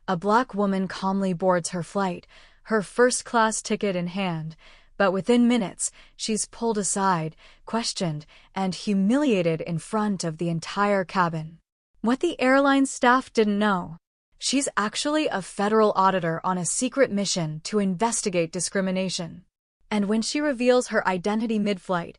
A black woman calmly boards her flight, her first-class ticket in hand, but within minutes, she's pulled aside, questioned, and humiliated in front of the entire cabin. What the airline staff didn't know: she's actually a federal auditor on a secret mission to investigate discrimination. And when she reveals her identity mid-flight,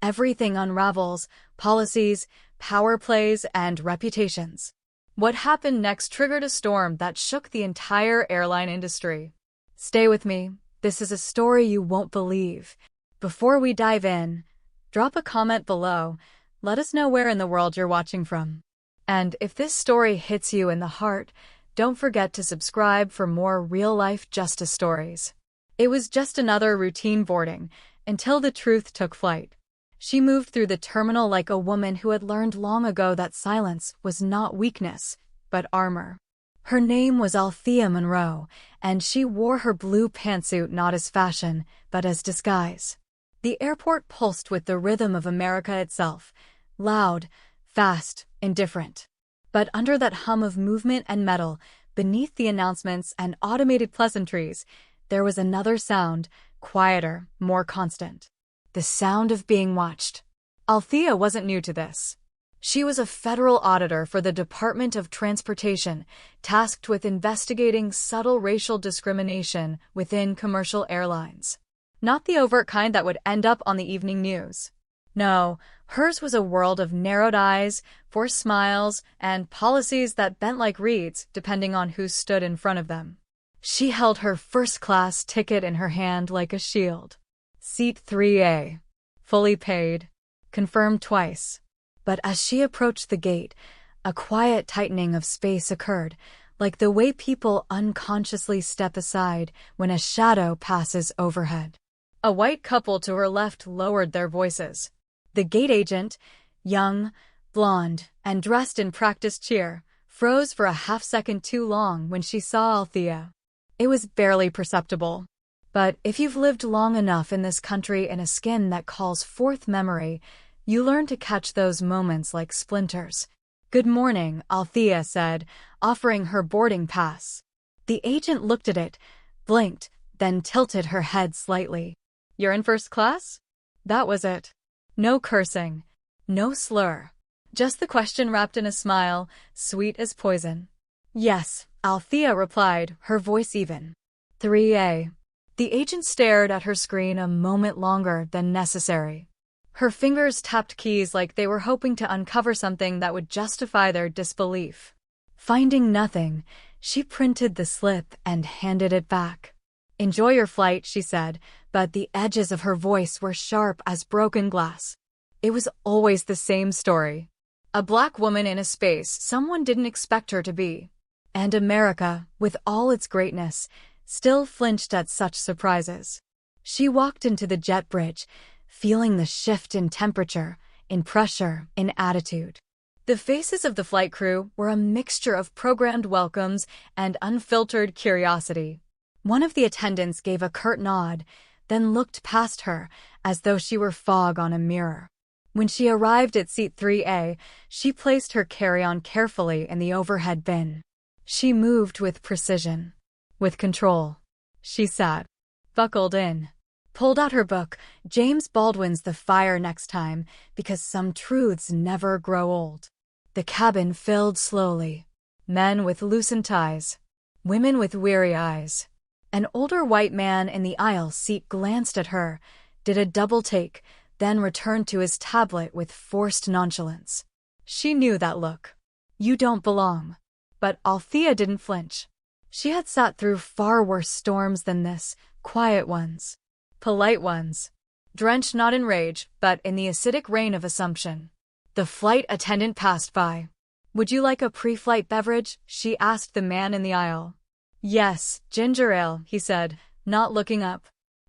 everything unravels: policies, power plays, and reputations. What happened next triggered a storm that shook the entire airline industry. Stay with me. This is a story you won't believe. Before we dive in, drop a comment below. Let us know where in the world you're watching from. And if this story hits you in the heart, don't forget to subscribe for more real-life justice stories. It was just another routine boarding until the truth took flight. She moved through the terminal like a woman who had learned long ago that silence was not weakness, but armor. Her name was Althea Monroe, and she wore her blue pantsuit not as fashion, but as disguise. The airport pulsed with the rhythm of America itself: loud, fast, indifferent. But under that hum of movement and metal, beneath the announcements and automated pleasantries, there was another sound, quieter, more constant. The sound of being watched. Althea wasn't new to this. She was a federal auditor for the Department of Transportation, tasked with investigating subtle racial discrimination within commercial airlines. Not the overt kind that would end up on the evening news. No, hers was a world of narrowed eyes, forced smiles, and policies that bent like reeds depending on who stood in front of them. She held her first-class ticket in her hand like a shield. Seat 3A. Fully paid. Confirmed twice. But as she approached the gate, a quiet tightening of space occurred, like the way people unconsciously step aside when a shadow passes overhead. A white couple to her left lowered their voices. The gate agent, young, blonde, and dressed in practiced cheer, froze for a half-second too long when she saw Althea. It was barely perceptible. But if you've lived long enough in this country in a skin that calls forth memory, you learn to catch those moments like splinters. "Good morning," Althea said, offering her boarding pass. The agent looked at it, blinked, then tilted her head slightly. "You're in first class?" That was it. No cursing, no slur. Just the question wrapped in a smile, sweet as poison. "Yes," Althea replied, her voice even. 3A. The agent stared at her screen a moment longer than necessary. Her fingers tapped keys like they were hoping to uncover something that would justify their disbelief. Finding nothing, she printed the slip and handed it back. "Enjoy your flight," she said, but the edges of her voice were sharp as broken glass. It was always the same story. A black woman in a space someone didn't expect her to be. And America, with all its greatness, still flinched at such surprises. She walked into the jet bridge, feeling the shift in temperature, in pressure, in attitude. The faces of the flight crew were a mixture of programmed welcomes and unfiltered curiosity. One of the attendants gave a curt nod, then looked past her as though she were fog on a mirror. When she arrived at seat 3A, she placed her carry-on carefully in the overhead bin. She moved with precision. With control. She sat, buckled in, pulled out her book, James Baldwin's The Fire Next Time, because some truths never grow old. The cabin filled slowly. Men with loosened ties. Women with weary eyes. An older white man in the aisle seat glanced at her, did a double take, then returned to his tablet with forced nonchalance. She knew that look. You don't belong. But Althea didn't flinch. She had sat through far worse storms than this, quiet ones. Polite ones. Drenched not in rage, but in the acidic rain of assumption. The flight attendant passed by. "Would you like a pre-flight beverage?" she asked the man in the aisle. "Yes, ginger ale," he said, not looking up.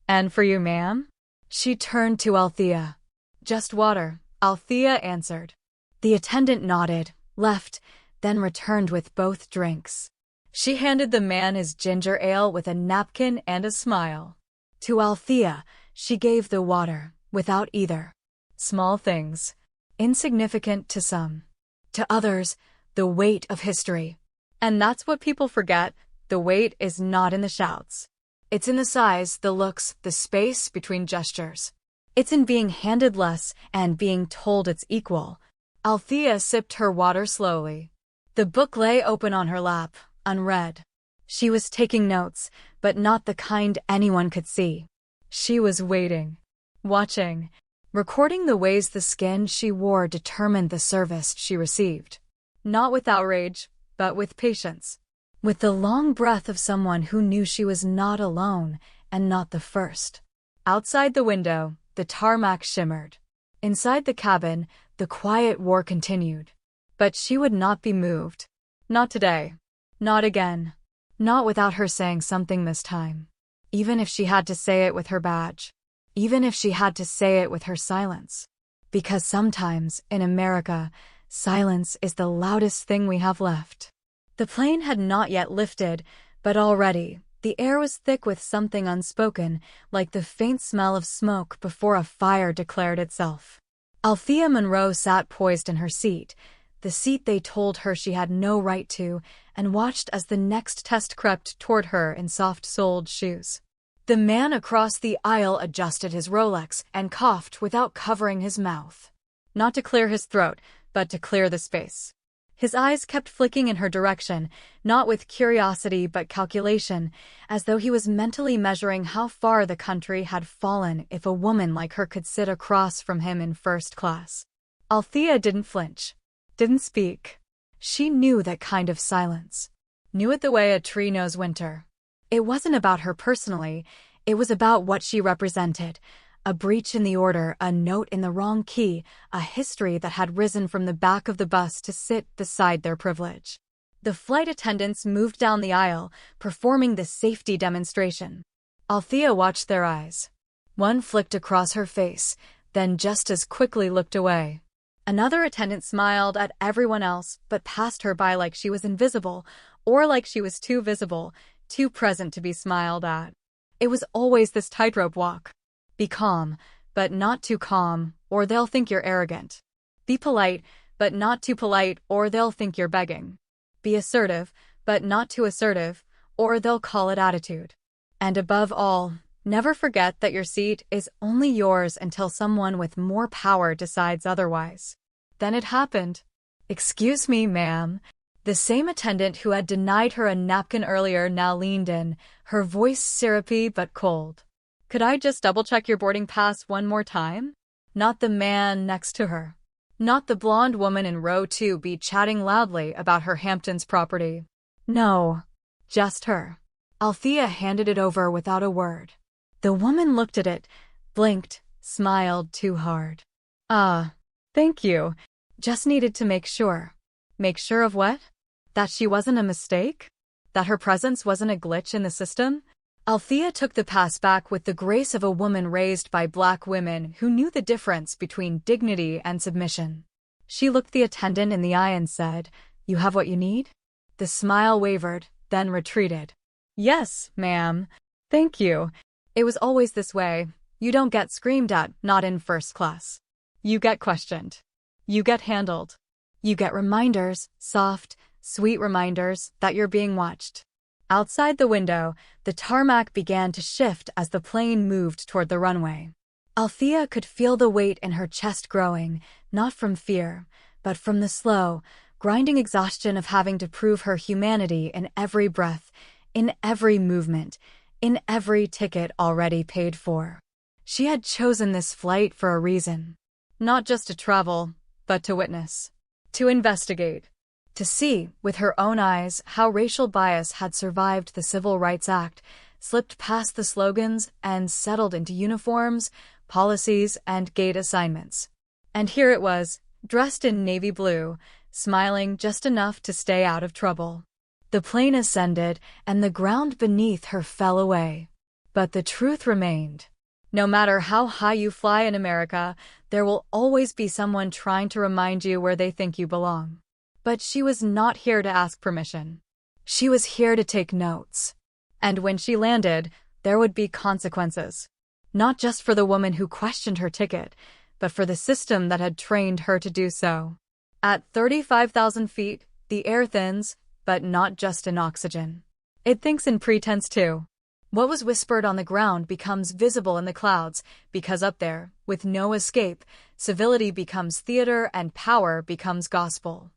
"And for you, ma'am?" She turned to Althea. "Just water," Althea answered. The attendant nodded, left, then returned with both drinks. She handed the man his ginger ale with a napkin and a smile. To Althea, she gave the water, without either. Small things. Insignificant to some. To others, the weight of history. And that's what people forget. The weight is not in the shouts. It's in the size, the looks, the space between gestures. It's in being handed less and being told it's equal. Althea sipped her water slowly. The book lay open on her lap, unread. She was taking notes, but not the kind anyone could see. She was waiting, watching, recording the ways the skin she wore determined the service she received. Not with outrage, but with patience. With the long breath of someone who knew she was not alone and not the first. Outside the window, the tarmac shimmered. Inside the cabin, the quiet war continued. But she would not be moved. Not today. Not again. Not without her saying something this time. Even if she had to say it with her badge. Even if she had to say it with her silence. Because sometimes, in America, silence is the loudest thing we have left. The plane had not yet lifted, but already, the air was thick with something unspoken, like the faint smell of smoke before a fire declared itself. Althea Monroe sat poised in her seat, the seat they told her she had no right to, and watched as the next test crept toward her in soft-soled shoes. The man across the aisle adjusted his Rolex and coughed without covering his mouth. Not to clear his throat, but to clear the space. His eyes kept flicking in her direction, not with curiosity but calculation, as though he was mentally measuring how far the country had fallen if a woman like her could sit across from him in first class. Althea didn't flinch, didn't speak. She knew that kind of silence. Knew it the way a tree knows winter. It wasn't about her personally, it was about what she represented. A breach in the order, a note in the wrong key, a history that had risen from the back of the bus to sit beside their privilege. The flight attendants moved down the aisle, performing the safety demonstration. Althea watched their eyes. One flicked across her face, then just as quickly looked away. Another attendant smiled at everyone else, but passed her by like she was invisible, or like she was too visible, too present to be smiled at. It was always this tightrope walk. Be calm, but not too calm, or they'll think you're arrogant. Be polite, but not too polite, or they'll think you're begging. Be assertive, but not too assertive, or they'll call it attitude. And above all, never forget that your seat is only yours until someone with more power decides otherwise. Then it happened. "Excuse me, ma'am." The same attendant who had denied her a napkin earlier now leaned in, her voice syrupy but cold. "Could I just double-check your boarding pass one more time?" Not the man next to her. Not the blonde woman in row 2B chatting loudly about her Hamptons property. No, just her. Althea handed it over without a word. The woman looked at it, blinked, smiled too hard. Thank you. Just needed to make sure." Make sure of what? That she wasn't a mistake? That her presence wasn't a glitch in the system? Althea took the pass back with the grace of a woman raised by black women who knew the difference between dignity and submission. She looked the attendant in the eye and said, "You have what you need?" The smile wavered, then retreated. "Yes, ma'am. Thank you. It was always this way. You don't get screamed at, not in first class. You get questioned. You get handled. You get reminders, soft, sweet reminders, that you're being watched." Outside the window, the tarmac began to shift as the plane moved toward the runway. Althea could feel the weight in her chest growing, not from fear, but from the slow, grinding exhaustion of having to prove her humanity in every breath, in every movement, in every ticket already paid for. She had chosen this flight for a reason. Not just to travel, but to witness. To investigate. To see, with her own eyes, how racial bias had survived the Civil Rights Act, slipped past the slogans, and settled into uniforms, policies, and gate assignments. And here it was, dressed in navy blue, smiling just enough to stay out of trouble. The plane ascended, and the ground beneath her fell away. But the truth remained. No matter how high you fly in America, there will always be someone trying to remind you where they think you belong. But she was not here to ask permission. She was here to take notes. And when she landed, there would be consequences. Not just for the woman who questioned her ticket, but for the system that had trained her to do so. At 35,000 feet, the air thins, but not just in oxygen. It thinks in pretense too. What was whispered on the ground becomes visible in the clouds, because up there, with no escape, civility becomes theater and power becomes gospel.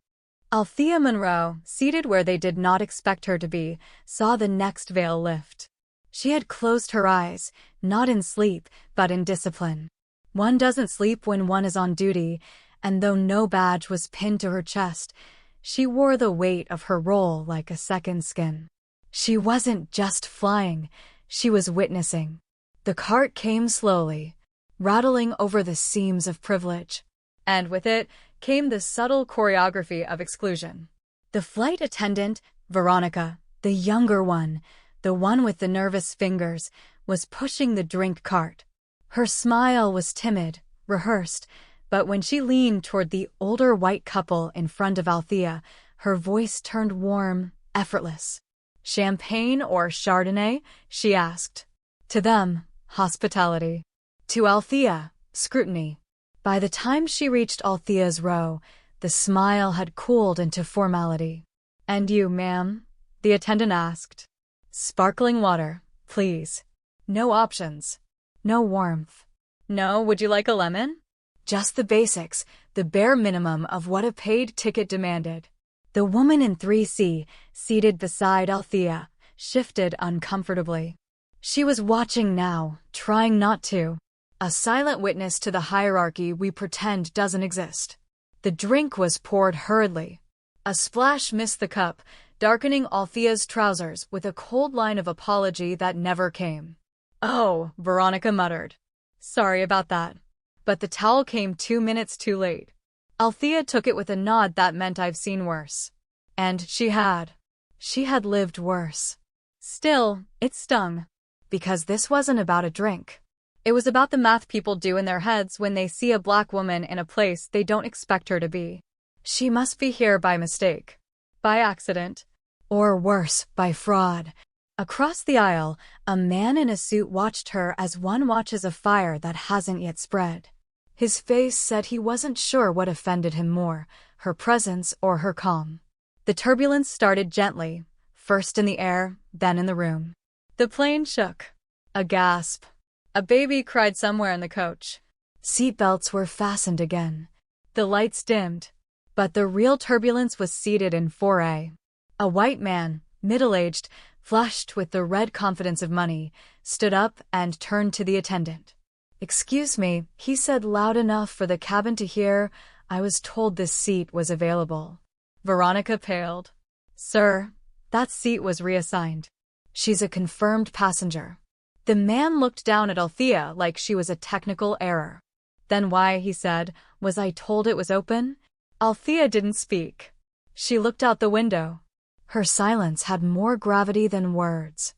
Althea Monroe, seated where they did not expect her to be, saw the next veil lift. She had closed her eyes, not in sleep, but in discipline. One doesn't sleep when one is on duty, and though no badge was pinned to her chest, she wore the weight of her role like a second skin. She wasn't just flying, she was witnessing. The cart came slowly, rattling over the seams of privilege. And with it came the subtle choreography of exclusion. The flight attendant, Veronica, the younger one, the one with the nervous fingers, was pushing the drink cart. Her smile was timid, rehearsed, but when she leaned toward the older white couple in front of Althea, her voice turned warm, effortless. "Champagne or Chardonnay?" she asked. To them, hospitality. To Althea, scrutiny. By the time she reached Althea's row, the smile had cooled into formality. "And you, ma'am?" the attendant asked. "Sparkling water, please. No options. No warmth. No, would you like a lemon?" Just the basics, the bare minimum of what a paid ticket demanded. The woman in 3C, seated beside Althea, shifted uncomfortably. She was watching now, trying not to. A silent witness to the hierarchy we pretend doesn't exist. The drink was poured hurriedly. A splash missed the cup, darkening Althea's trousers with a cold line of apology that never came. "Oh," Veronica muttered. "Sorry about that." But the towel came 2 minutes too late. Althea took it with a nod that meant "I've seen worse." And she had. She had lived worse. Still, it stung. Because this wasn't about a drink. It was about the math people do in their heads when they see a black woman in a place they don't expect her to be. She must be here by mistake. By accident. Or worse, by fraud. Across the aisle, a man in a suit watched her as one watches a fire that hasn't yet spread. His face said he wasn't sure what offended him more, her presence or her calm. The turbulence started gently, first in the air, then in the room. The plane shook. A gasp. A baby cried somewhere in the coach. Seatbelts were fastened again. The lights dimmed. But the real turbulence was seated in 4A. A white man, middle-aged, flushed with the red confidence of money, stood up and turned to the attendant. "Excuse me," he said loud enough for the cabin to hear, "I was told this seat was available." Veronica paled. "Sir, that seat was reassigned. She's a confirmed passenger." The man looked down at Althea like she was a technical error. "Then why," he said, "was I told it was open?" Althea didn't speak. She looked out the window. Her silence had more gravity than words.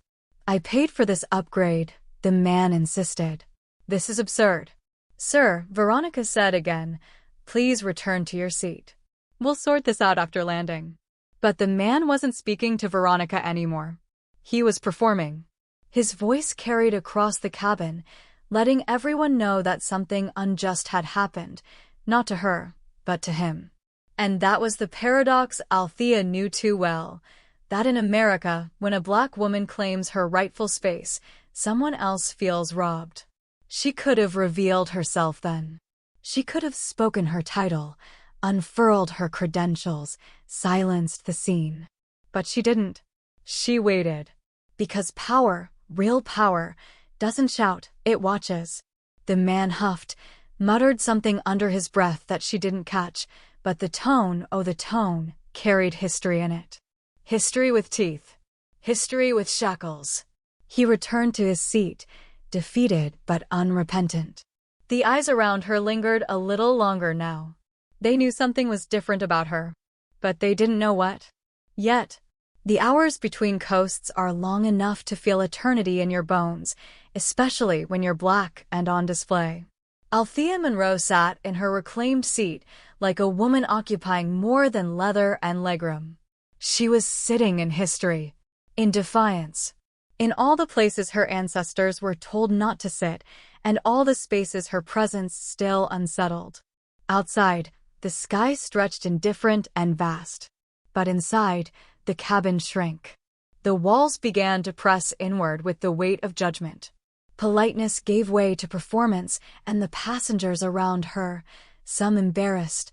"I paid for this upgrade," the man insisted. "This is absurd." "Sir," Veronica said again, "please return to your seat. We'll sort this out after landing." But the man wasn't speaking to Veronica anymore. He was performing. His voice carried across the cabin, letting everyone know that something unjust had happened, not to her, but to him. And that was the paradox Althea knew too well, that in America, when a black woman claims her rightful space, someone else feels robbed. She could have revealed herself then. She could have spoken her title, unfurled her credentials, silenced the scene. But she didn't. She waited. Because power, real power, doesn't shout, it watches. The man huffed, muttered something under his breath that she didn't catch, but the tone, oh the tone, carried history in it. History with teeth. History with shackles. He returned to his seat, defeated but unrepentant. The eyes around her lingered a little longer now. They knew something was different about her. But they didn't know what. Yet. The hours between coasts are long enough to feel eternity in your bones, especially when you're black and on display. Althea Monroe sat in her reclaimed seat like a woman occupying more than leather and legroom. She was sitting in history, in defiance, in all the places her ancestors were told not to sit, and all the spaces her presence still unsettled. Outside, the sky stretched indifferent and vast. But inside, the cabin shrank. The walls began to press inward with the weight of judgment. Politeness gave way to performance, and the passengers around her, some embarrassed,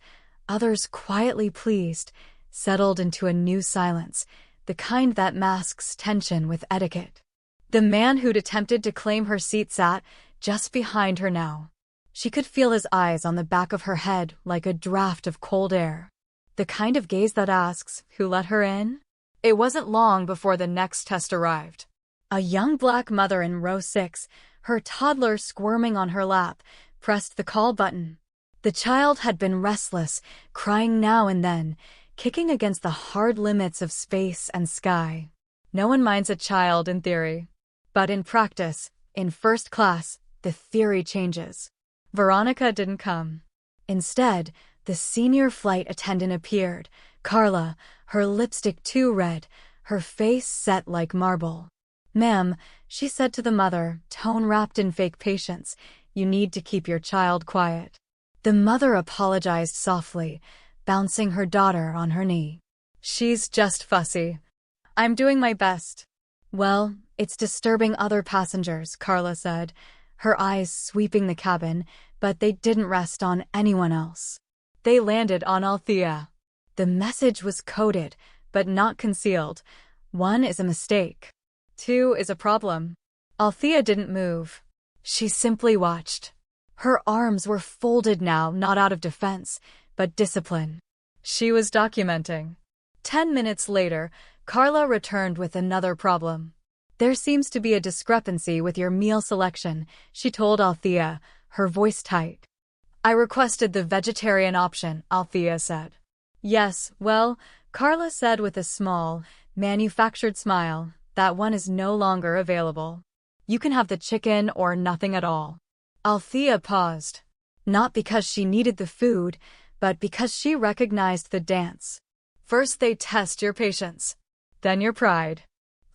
others quietly pleased, settled into a new silence, the kind that masks tension with etiquette. The man who'd attempted to claim her seat sat just behind her now. She could feel his eyes on the back of her head like a draft of cold air. The kind of gaze that asks, "Who let her in?" It wasn't long before the next test arrived. A young black mother in row 6, her toddler squirming on her lap, pressed the call button. The child had been restless, crying now and then, kicking against the hard limits of space and sky. No one minds a child in theory. But in practice, in first class, the theory changes. Veronica didn't come. Instead, the senior flight attendant appeared, Carla, her lipstick too red, her face set like marble. "Ma'am," she said to the mother, tone wrapped in fake patience, "you need to keep your child quiet." The mother apologized softly, bouncing her daughter on her knee. "She's just fussy. I'm doing my best." "Well, it's disturbing other passengers," Carla said, her eyes sweeping the cabin, but they didn't rest on anyone else. They landed on Althea. The message was coded, but not concealed. 1 is a mistake. 2 is a problem. Althea didn't move. She simply watched. Her arms were folded now, not out of defense, but discipline. She was documenting. 10 minutes later, Carla returned with another problem. "There seems to be a discrepancy with your meal selection," she told Althea, her voice tight. "I requested the vegetarian option," Althea said. "Yes, well," Carla said with a small, manufactured smile, "that one is no longer available. You can have the chicken or nothing at all." Althea paused. Not because she needed the food, but because she recognized the dance. First they test your patience, then your pride.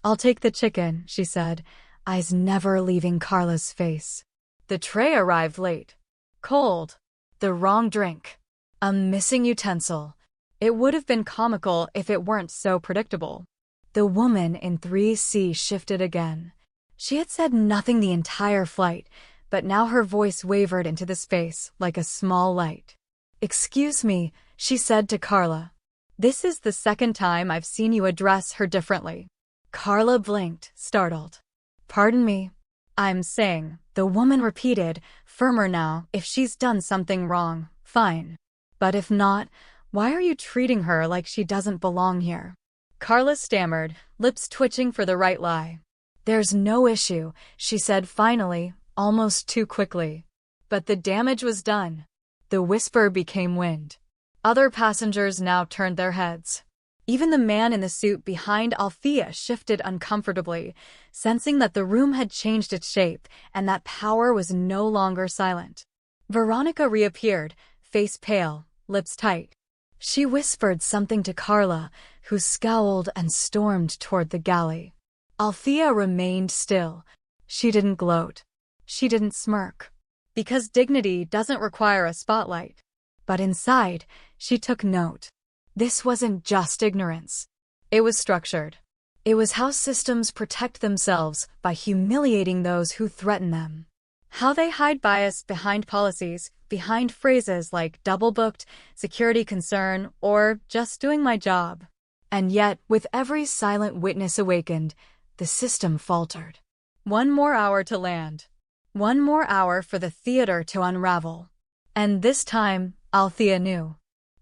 "I'll take the chicken," she said, eyes never leaving Carla's face. The tray arrived late. Cold. The wrong drink. A missing utensil. It would have been comical if it weren't so predictable. The woman in 3C shifted again. She had said nothing the entire flight, but now her voice wavered into the space like a small light. "Excuse me," she said to Carla. "This is the second time I've seen you address her differently." Carla blinked, startled. "Pardon me?" "I'm saying," the woman repeated, firmer now, "if she's done something wrong, fine. But if not, why are you treating her like she doesn't belong here?" Carla stammered, lips twitching for the right lie. "There's no issue," she said finally, almost too quickly. But the damage was done. The whisper became wind. Other passengers now turned their heads. Even the man in the suit behind Althea shifted uncomfortably, sensing that the room had changed its shape and that power was no longer silent. Veronica reappeared, face pale, lips tight. She whispered something to Carla, who scowled and stormed toward the galley. Althea remained still. She didn't gloat. She didn't smirk. Because dignity doesn't require a spotlight. But inside, she took note. This wasn't just ignorance. It was structured. It was how systems protect themselves by humiliating those who threaten them. How they hide bias behind policies, behind phrases like double-booked, security concern, or just doing my job. And yet, with every silent witness awakened, the system faltered. 1 more hour to land. 1 more hour for the theater to unravel. And this time, Althea knew.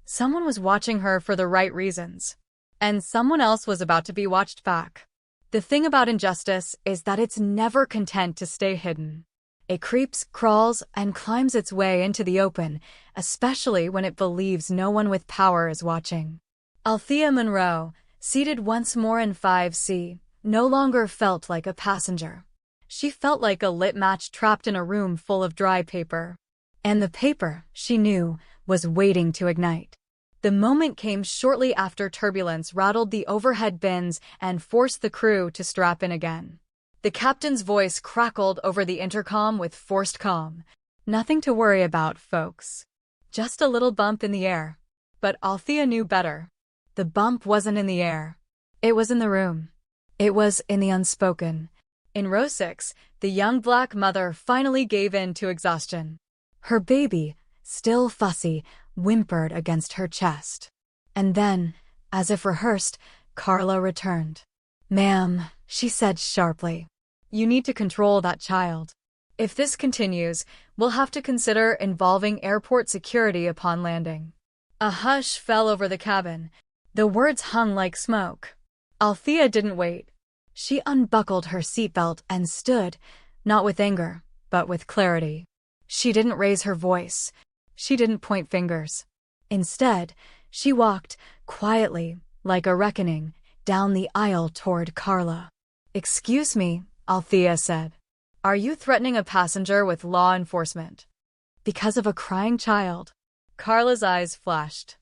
Someone was watching her for the right reasons. And someone else was about to be watched back. The thing about injustice is that it's never content to stay hidden. It creeps, crawls, and climbs its way into the open, especially when it believes no one with power is watching. Althea Monroe, seated once more in 5C, no longer felt like a passenger. She felt like a lit match trapped in a room full of dry paper. And the paper, she knew, was waiting to ignite. The moment came shortly after turbulence rattled the overhead bins and forced the crew to strap in again. The captain's voice crackled over the intercom with forced calm. "Nothing to worry about, folks. Just a little bump in the air." But Althea knew better. The bump wasn't in the air. It was in the room. It was in the unspoken. In row 6, the young black mother finally gave in to exhaustion. Her baby, still fussy, whimpered against her chest. And then, as if rehearsed, Carla returned. "Ma'am," she said sharply, "you need to control that child. If this continues, we'll have to consider involving airport security upon landing." A hush fell over the cabin. The words hung like smoke. Althea didn't wait. She unbuckled her seatbelt and stood, not with anger, but with clarity. She didn't raise her voice. She didn't point fingers. Instead, she walked, quietly, like a reckoning, down the aisle toward Carla. "Excuse me," Althea said. "Are you threatening a passenger with law enforcement?" "Because of a crying child." Carla's eyes flashed.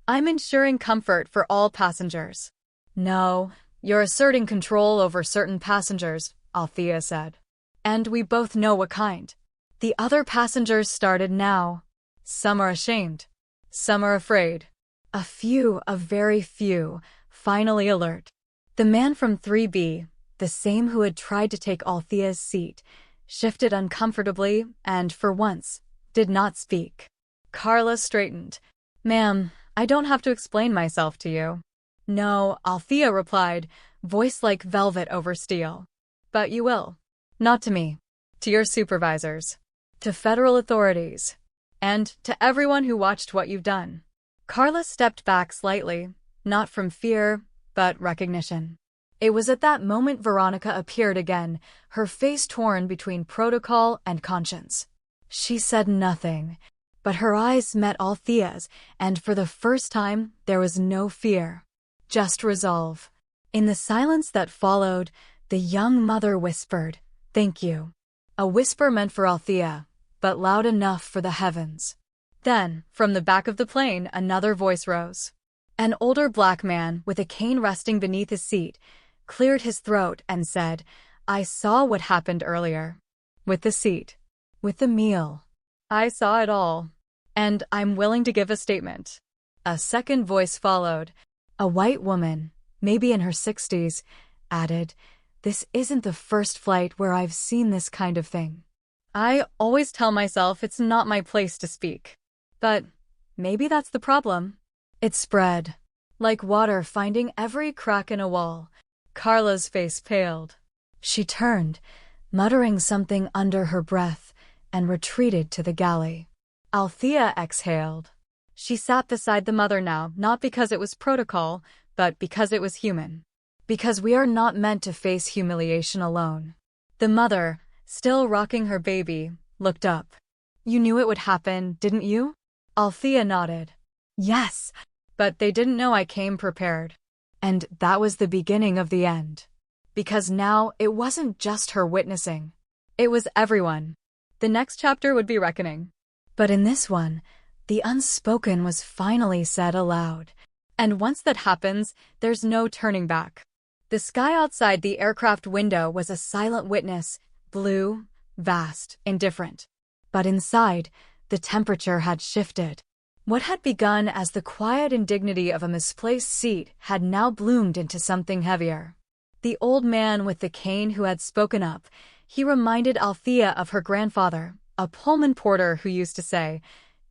"I'm ensuring comfort for all passengers." "No, you're asserting control over certain passengers," Althea said. "And we both know what kind." The other passengers started now. Some are ashamed. Some are afraid. A few, a very few, finally alert. The man from 3B, the same who had tried to take Althea's seat, shifted uncomfortably and, for once, did not speak. Carla straightened. "Ma'am, I don't have to explain myself to you." "No," Althea replied, voice like velvet over steel. "But you will. Not to me. To your supervisors. To federal authorities. And to everyone who watched what you've done." Carla stepped back slightly, not from fear, but recognition. It was at that moment Veronica appeared again, her face torn between protocol and conscience. She said nothing, but her eyes met Althea's, and for the first time there was no fear. Just resolve. In the silence that followed, the young mother whispered, "Thank you." A whisper meant for Althea, but loud enough for the heavens. Then, from the back of the plane, another voice rose. An older black man, with a cane resting beneath his seat, cleared his throat and said, "I saw what happened earlier. With the seat. With the meal. I saw it all. And I'm willing to give a statement." A second voice followed. A white woman, maybe in her 60s, added, "This isn't the first flight where I've seen this kind of thing. I always tell myself it's not my place to speak. But maybe that's the problem." It spread, like water finding every crack in a wall. Carla's face paled. She turned, muttering something under her breath, and retreated to the galley. Althea exhaled. She sat beside the mother now, not because it was protocol, but because it was human. Because we are not meant to face humiliation alone. The mother, still rocking her baby, looked up. "You knew it would happen, didn't you?" Althea nodded. "Yes, but they didn't know I came prepared." And that was the beginning of the end. Because now it wasn't just her witnessing. It was everyone. The next chapter would be reckoning. But in this one, the unspoken was finally said aloud. And once that happens, there's no turning back. The sky outside the aircraft window was a silent witness, blue, vast, indifferent. But inside, the temperature had shifted. What had begun as the quiet indignity of a misplaced seat had now bloomed into something heavier. The old man with the cane who had spoken up, he reminded Althea of her grandfather, a Pullman porter who used to say,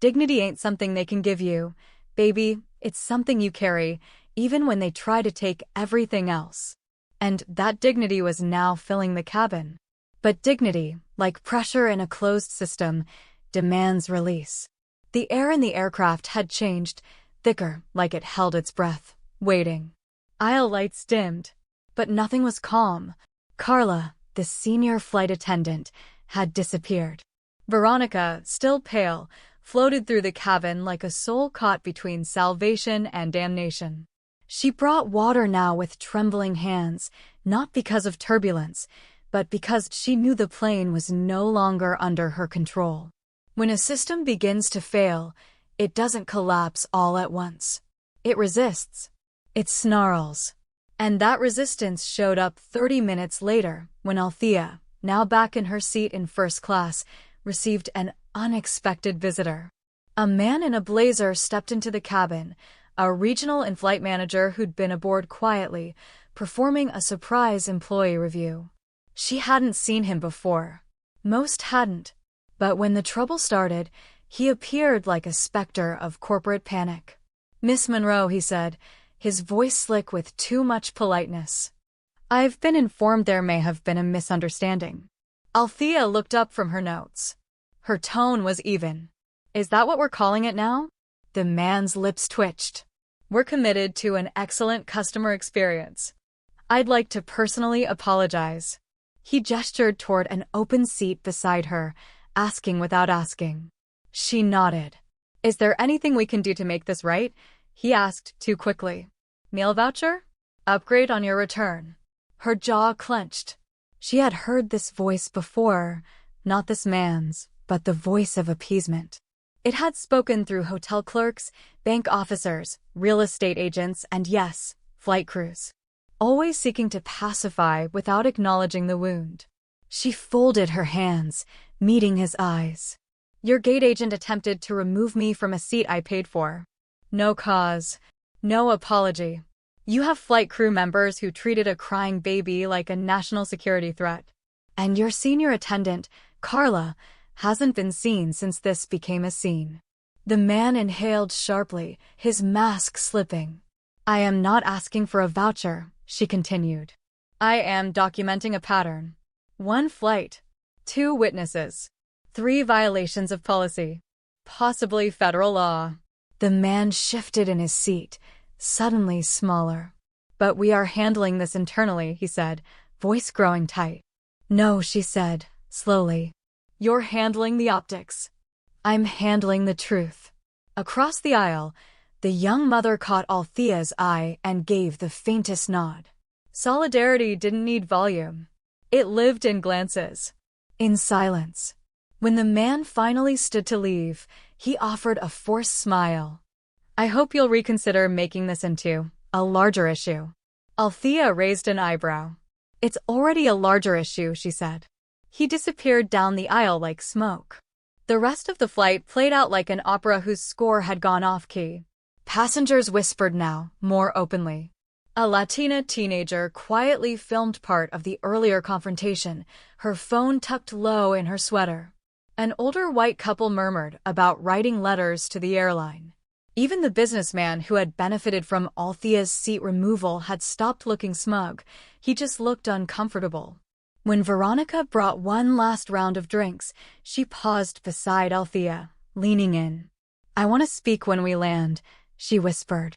"Dignity ain't something they can give you, baby, it's something you carry, even when they try to take everything else." And that dignity was now filling the cabin. But dignity, like pressure in a closed system, demands release. The air in the aircraft had changed, thicker, like it held its breath, waiting. Aisle lights dimmed. But nothing was calm. Carla, the senior flight attendant, had disappeared. Veronica, still pale, floated through the cabin like a soul caught between salvation and damnation. She brought water now with trembling hands, not because of turbulence, but because she knew the plane was no longer under her control. When a system begins to fail, it doesn't collapse all at once. It resists. It snarls. And that resistance showed up 30 minutes later when Althea, now back in her seat in first class, received an unexpected visitor. A man in a blazer stepped into the cabin, a regional in-flight manager who'd been aboard quietly, performing a surprise employee review. She hadn't seen him before. Most hadn't. But when the trouble started, he appeared like a specter of corporate panic. "Miss Monroe," he said, his voice slick with too much politeness. "I've been informed there may have been a misunderstanding." Althea looked up from her notes. Her tone was even. "Is that what we're calling it now?" The man's lips twitched. "We're committed to an excellent customer experience. I'd like to personally apologize." He gestured toward an open seat beside her, asking without asking. She nodded. "Is there anything we can do to make this right?" he asked too quickly. "Meal voucher? Upgrade on your return." Her jaw clenched. She had heard this voice before, not this man's, but the voice of appeasement. It had spoken through hotel clerks, bank officers, real estate agents, and yes, flight crews. Always seeking to pacify without acknowledging the wound. She folded her hands, meeting his eyes. "Your gate agent attempted to remove me from a seat I paid for. No cause. No apology. You have flight crew members who treated a crying baby like a national security threat. And your senior attendant, Carla, hasn't been seen since this became a scene." The man inhaled sharply, his mask slipping. "I am not asking for a voucher," she continued. "I am documenting a pattern. 1 flight, 2 witnesses, 3 violations of policy, possibly federal law." The man shifted in his seat, suddenly smaller. "But we are handling this internally," he said, voice growing tight. "No," she said, slowly. "You're handling the optics. I'm handling the truth." Across the aisle, the young mother caught Althea's eye and gave the faintest nod. Solidarity didn't need volume. It lived in glances. In silence. When the man finally stood to leave, he offered a forced smile. "I hope you'll reconsider making this into a larger issue." Althea raised an eyebrow. "It's already a larger issue," she said. He disappeared down the aisle like smoke. The rest of the flight played out like an opera whose score had gone off-key. Passengers whispered now, more openly. A Latina teenager quietly filmed part of the earlier confrontation, her phone tucked low in her sweater. An older white couple murmured about writing letters to the airline. Even the businessman who had benefited from Althea's seat removal had stopped looking smug. He just looked uncomfortable. When Veronica brought one last round of drinks, she paused beside Althea, leaning in. "I want to speak when we land," she whispered.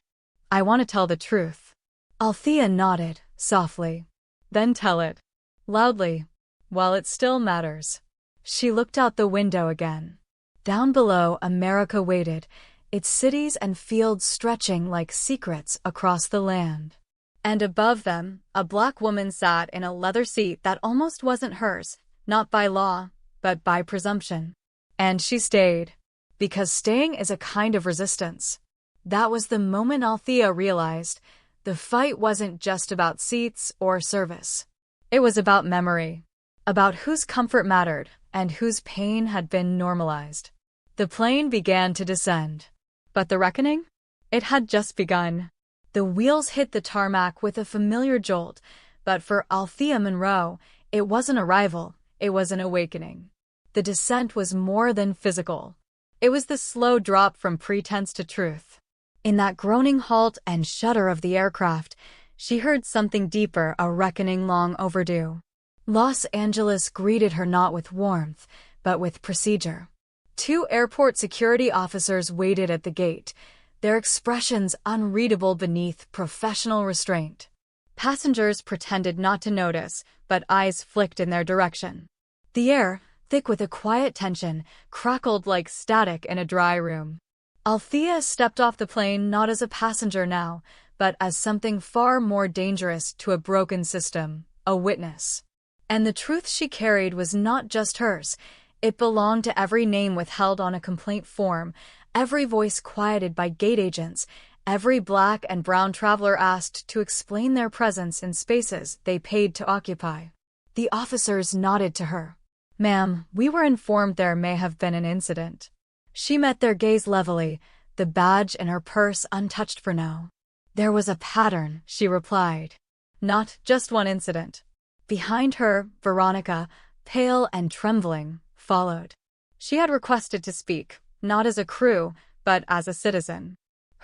"I want to tell the truth." Althea nodded, softly. "Then tell it. Loudly. While it still matters." She looked out the window again. Down below, America waited, its cities and fields stretching like secrets across the land. And above them, a black woman sat in a leather seat that almost wasn't hers, not by law, but by presumption. And she stayed. Because staying is a kind of resistance. That was the moment Althea realized the fight wasn't just about seats or service. It was about memory. About whose comfort mattered and whose pain had been normalized. The plane began to descend. But the reckoning? It had just begun. The wheels hit the tarmac with a familiar jolt, but for Althea Monroe, it wasn't arrival, it was an awakening. The descent was more than physical. It was the slow drop from pretense to truth. In that groaning halt and shudder of the aircraft, she heard something deeper, a reckoning long overdue. Los Angeles greeted her not with warmth, but with procedure. 2 airport security officers waited at the gate, their expressions unreadable beneath professional restraint. Passengers pretended not to notice, but eyes flicked in their direction. The air, thick with a quiet tension, crackled like static in a dry room. Althea stepped off the plane not as a passenger now, but as something far more dangerous to a broken system, a witness. And the truth she carried was not just hers. It belonged to every name withheld on a complaint form, every voice quieted by gate agents, every black and brown traveler asked to explain their presence in spaces they paid to occupy. The officers nodded to her. "Ma'am, we were informed there may have been an incident." She met their gaze levelly, the badge in her purse untouched for now. There was a pattern, she replied. Not just one incident. Behind her, Veronica, pale and trembling, followed. She had requested to speak, not as a crew, but as a citizen.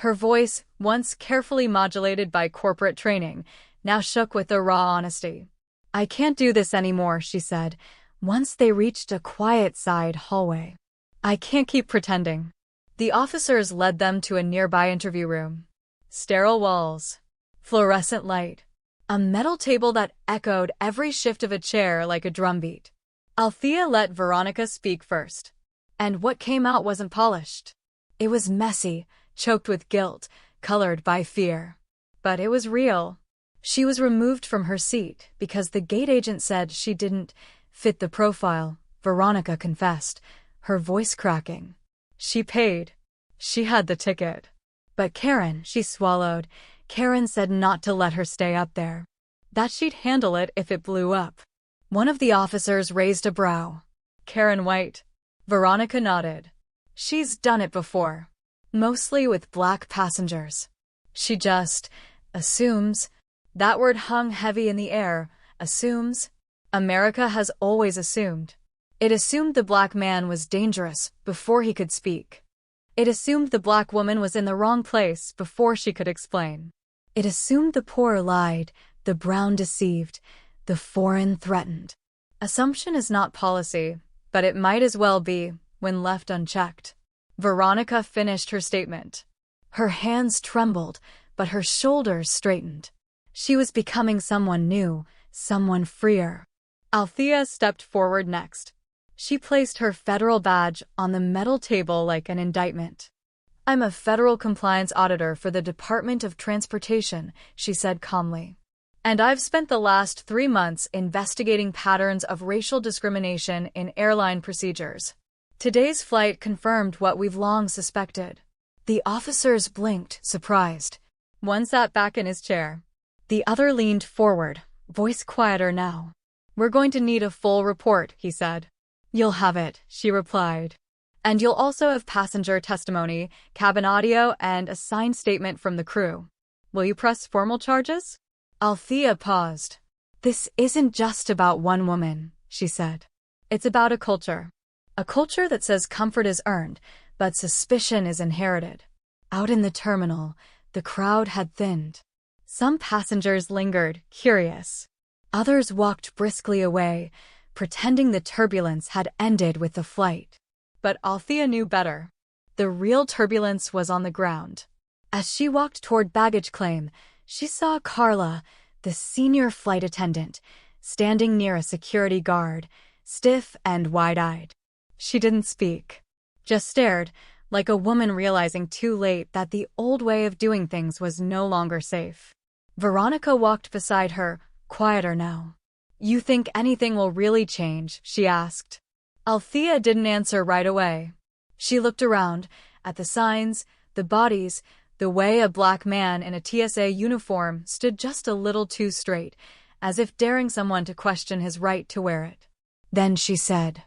Her voice, once carefully modulated by corporate training, now shook with a raw honesty. I can't do this anymore, she said, once they reached a quiet side hallway. I can't keep pretending. The officers led them to a nearby interview room. Sterile walls, fluorescent light, a metal table that echoed every shift of a chair like a drumbeat. Althea let Veronica speak first. And what came out wasn't polished. It was messy, choked with guilt, colored by fear. But it was real. She was removed from her seat because the gate agent said she didn't fit the profile, Veronica confessed, her voice cracking. She paid. She had the ticket. But Karen, she swallowed. Karen said not to let her stay up there. That she'd handle it if it blew up. One of the officers raised a brow. Karen White. Veronica nodded. She's done it before. Mostly with black passengers. She just assumes. That word hung heavy in the air. Assumes. America has always assumed. It assumed the black man was dangerous before he could speak. It assumed the black woman was in the wrong place before she could explain. It assumed the poor lied, the brown deceived, the foreign threatened. Assumption is not policy, but it might as well be when left unchecked. Veronica finished her statement. Her hands trembled, but her shoulders straightened. She was becoming someone new, someone freer. Althea stepped forward next. She placed her federal badge on the metal table like an indictment. I'm a federal compliance auditor for the Department of Transportation, she said calmly. And I've spent the last 3 months investigating patterns of racial discrimination in airline procedures. Today's flight confirmed what we've long suspected. The officers blinked, surprised. One sat back in his chair. The other leaned forward, voice quieter now. We're going to need a full report, he said. You'll have it, she replied. And you'll also have passenger testimony, cabin audio, and a signed statement from the crew. Will you press formal charges? Althea paused. This isn't just about one woman, she said. It's about a culture. A culture that says comfort is earned, but suspicion is inherited. Out in the terminal, the crowd had thinned. Some passengers lingered, curious. Others walked briskly away, pretending the turbulence had ended with the flight. But Althea knew better. The real turbulence was on the ground. As she walked toward baggage claim, she saw Carla, the senior flight attendant, standing near a security guard, stiff and wide-eyed. She didn't speak, just stared, like a woman realizing too late that the old way of doing things was no longer safe. Veronica walked beside her, quieter now. You think anything will really change? She asked. Althea didn't answer right away. She looked around, at the signs, the bodies, the way a black man in a TSA uniform stood just a little too straight, as if daring someone to question his right to wear it. Then she said,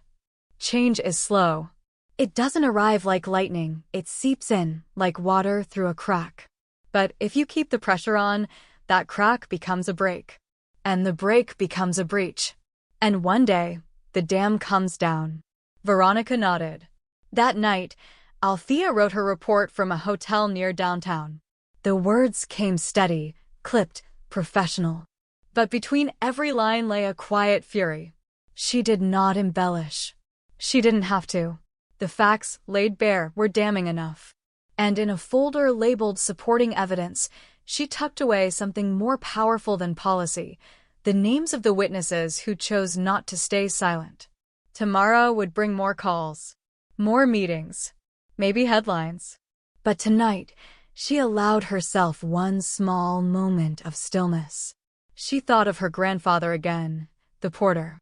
Change is slow. It doesn't arrive like lightning, it seeps in, like water through a crack. But if you keep the pressure on, that crack becomes a break. And the break becomes a breach. And one day, the dam comes down. Veronica nodded. That night, Althea wrote her report from a hotel near downtown. The words came steady, clipped, professional. But between every line lay a quiet fury. She did not embellish. She didn't have to. The facts, laid bare, were damning enough. And in a folder labeled Supporting Evidence, she tucked away something more powerful than policy, the names of the witnesses who chose not to stay silent. Tomorrow would bring more calls, more meetings, maybe headlines. But tonight, she allowed herself one small moment of stillness. She thought of her grandfather again, the porter.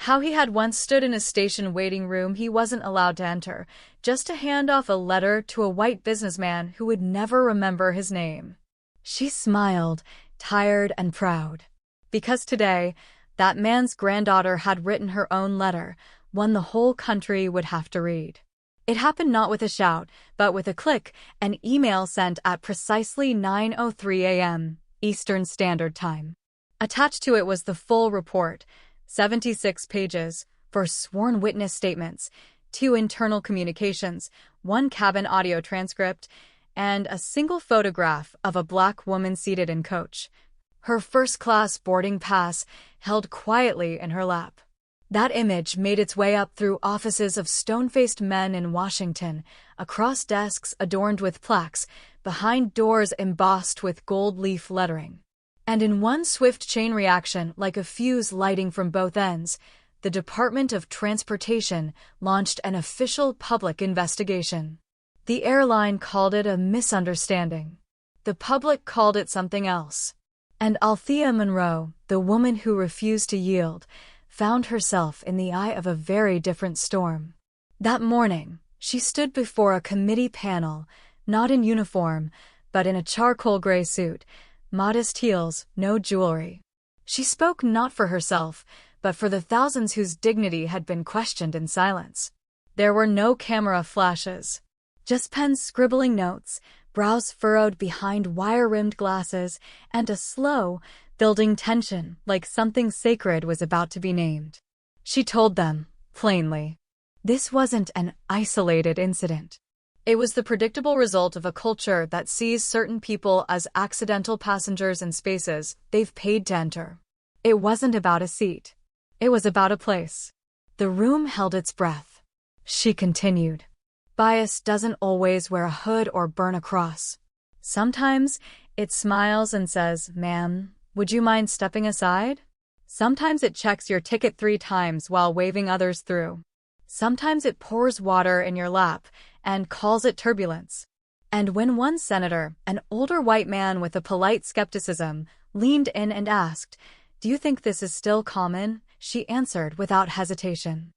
How he had once stood in a station waiting room he wasn't allowed to enter, just to hand off a letter to a white businessman who would never remember his name. She smiled, tired and proud. Because today, that man's granddaughter had written her own letter, one the whole country would have to read. It happened not with a shout, but with a click, an email sent at precisely 9:03 a.m. Eastern Standard Time. Attached to it was the full report, 76 pages, for sworn witness statements, 2 internal communications, 1 cabin audio transcript, and a single photograph of a black woman seated in coach, her first-class boarding pass held quietly in her lap. That image made its way up through offices of stone-faced men in Washington, across desks adorned with plaques, behind doors embossed with gold leaf lettering. And in one swift chain reaction, like a fuse lighting from both ends, the Department of Transportation launched an official public investigation. The airline called it a misunderstanding. The public called it something else. And Althea Monroe, the woman who refused to yield, found herself in the eye of a very different storm. That morning, she stood before a committee panel, not in uniform, but in a charcoal gray suit, modest heels, no jewelry. She spoke not for herself, but for the thousands whose dignity had been questioned in silence. There were no camera flashes, just pens scribbling notes, brows furrowed behind wire-rimmed glasses, and a slow, building tension like something sacred was about to be named. She told them, plainly, this wasn't an isolated incident. It was the predictable result of a culture that sees certain people as accidental passengers in spaces they've paid to enter. It wasn't about a seat. It was about a place. The room held its breath. She continued. Bias doesn't always wear a hood or burn a cross. Sometimes it smiles and says, "Ma'am, would you mind stepping aside?" Sometimes it checks your ticket 3 times while waving others through. Sometimes it pours water in your lap and calls it turbulence. And when one senator, an older white man with a polite skepticism, leaned in and asked, "Do you think this is still common?" she answered without hesitation,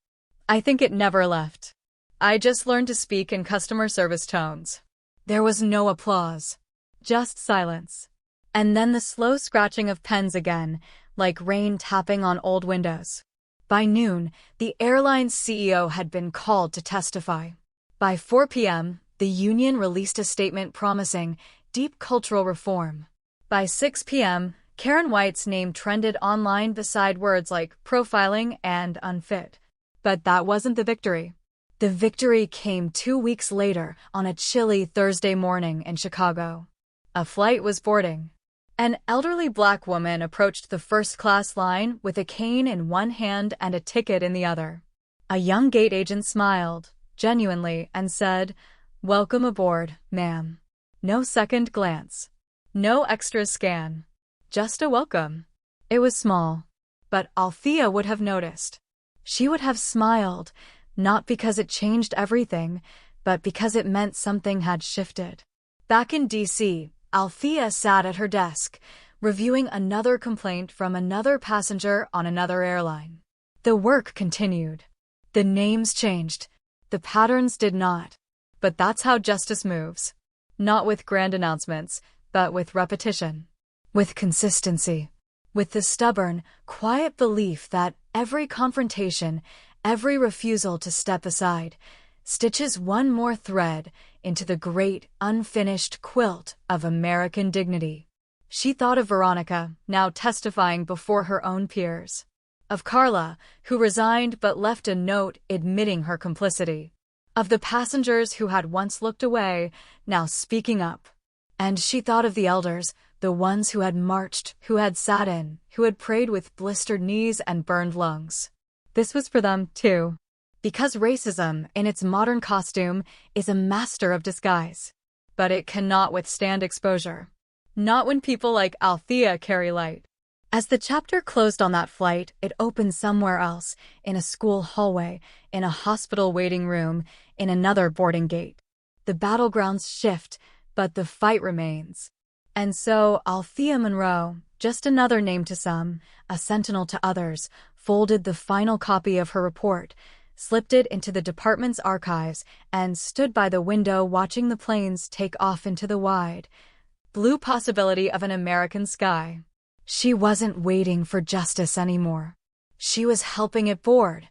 "I think it never left. I just learned to speak in customer service tones." There was no applause, just silence. And then the slow scratching of pens again, like rain tapping on old windows. By noon, the airline's CEO had been called to testify. By 4 p.m., the union released a statement promising deep cultural reform. By 6 p.m., Karen White's name trended online beside words like profiling and unfit. But that wasn't the victory. The victory came 2 weeks later on a chilly Thursday morning in Chicago. A flight was boarding. An elderly black woman approached the first-class line with a cane in one hand and a ticket in the other. A young gate agent smiled, genuinely, and said, "Welcome aboard, ma'am." No second glance. No extra scan. Just a welcome. It was small, but Althea would have noticed. She would have smiled, not because it changed everything, but because it meant something had shifted. Back in D.C., Althea sat at her desk, reviewing another complaint from another passenger on another airline. The work continued. The names changed. The patterns did not. But that's how justice moves. Not with grand announcements, but with repetition. With consistency. With the stubborn, quiet belief that every confrontation, every refusal to step aside, stitches one more thread into the great, unfinished quilt of American dignity. She thought of Veronica, now testifying before her own peers. Of Carla, who resigned but left a note admitting her complicity. Of the passengers who had once looked away, now speaking up. And she thought of the elders, the ones who had marched, who had sat in, who had prayed with blistered knees and burned lungs. This was for them, too. Because racism, in its modern costume, is a master of disguise. But it cannot withstand exposure. Not when people like Althea carry light. As the chapter closed on that flight, it opened somewhere else, in a school hallway, in a hospital waiting room, in another boarding gate. The battlegrounds shift, but the fight remains. And so Althea Monroe, just another name to some, a sentinel to others, folded the final copy of her report, slipped it into the department's archives, and stood by the window watching the planes take off into the wide, blue possibility of an American sky. She wasn't waiting for justice anymore. She was helping it board.